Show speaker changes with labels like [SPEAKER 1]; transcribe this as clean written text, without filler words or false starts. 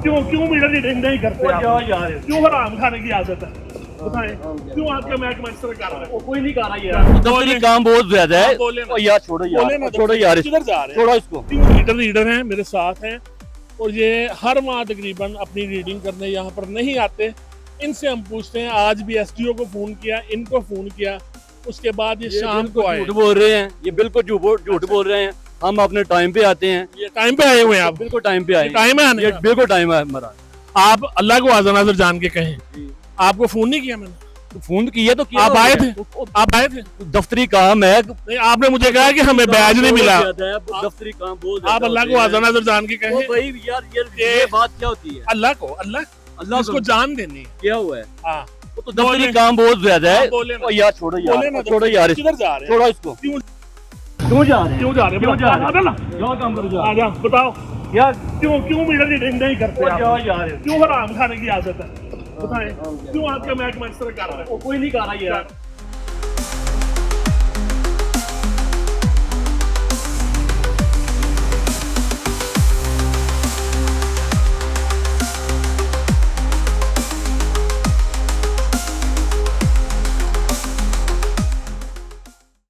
[SPEAKER 1] क्यों क्यों media reading नहीं करते आप?
[SPEAKER 2] जाओ यार,
[SPEAKER 1] क्यों हराम खाने की आदत है? बताएं क्यों आपका महकमा इस तरह कर रहा है?
[SPEAKER 2] कोई नहीं कर रहा यार।
[SPEAKER 3] दफ्तरी काम बहुत ज्यादा है।
[SPEAKER 1] बोले ना।
[SPEAKER 3] ओ यार छोड़ो
[SPEAKER 1] बोले ना,
[SPEAKER 3] यार, छोड़ो यार,
[SPEAKER 1] किधर जा रहे हैं?
[SPEAKER 3] छोड़ो इसको।
[SPEAKER 1] क्यों रीडर हैं मेरे साथ हैं और ये हर माह तकरीबन अपनी रीडिंग करने यहाँ पर नहीं आते। इनसे हम पूछते हैं, आज भी एसडीओ को फोन किया, इनको फोन किया, उसके बाद ये शाम को आए।
[SPEAKER 3] झूठ बोल रहे हैं, ये बिल्कुल झूठ बोल रहे हैं। हम अपने टाइम पे आते हैं।
[SPEAKER 1] ये टाइम पे आए हुए हैं आप?
[SPEAKER 3] बिल्कुल टाइम पे आए।
[SPEAKER 1] टाइम है आने
[SPEAKER 3] ये
[SPEAKER 1] का?
[SPEAKER 3] बिल्कुल टाइम है हमारा।
[SPEAKER 1] आप अल्लाह को आज़ा नाज़र जान के कहें, आपको फोन नहीं किया मैंने?
[SPEAKER 3] तो फोन किया तो किया।
[SPEAKER 1] आप आए थे? आप आए थे?
[SPEAKER 3] दफ्तरी काम है।
[SPEAKER 1] नहीं, आपने मुझे कहा कि हमें बैज नहीं मिला।
[SPEAKER 3] दफ्तरी काम बहुत
[SPEAKER 1] आप अल्लाह को आज़ा नाज़र जान के कहें।
[SPEAKER 3] भाई यार, ये बात क्या होती है?
[SPEAKER 1] अल्लाह इसको जान देनी है।
[SPEAKER 3] क्या हुआ है?
[SPEAKER 1] हाँ,
[SPEAKER 3] तो दफ्तरी काम बहुत ज्यादा है।
[SPEAKER 1] बोले ना।
[SPEAKER 3] ओ यार छोड़ो
[SPEAKER 1] बोले ना,
[SPEAKER 3] यार, छोड़ो यार,
[SPEAKER 1] किधर जा रहे हैं?
[SPEAKER 3] छोड़ो इसको।
[SPEAKER 1] क्यों
[SPEAKER 3] क्यों जा रहे हैं?
[SPEAKER 1] क्यों जा रहे हैं?
[SPEAKER 3] क्यों जा रहे हैं?
[SPEAKER 1] बताओ ना।
[SPEAKER 3] जाओ काम करो, जाओ।
[SPEAKER 1] आ जाओ, बताओ
[SPEAKER 3] यार
[SPEAKER 1] क्यों क्यों मीडिया रीडिंग नहीं करते आप?
[SPEAKER 2] जाओ यार,
[SPEAKER 1] क्यों हराम खाने की आदत है? बताएं क्यों आपका महकमा इस तरह कर रहा है?
[SPEAKER 2] कोई नहीं कर रहा यार।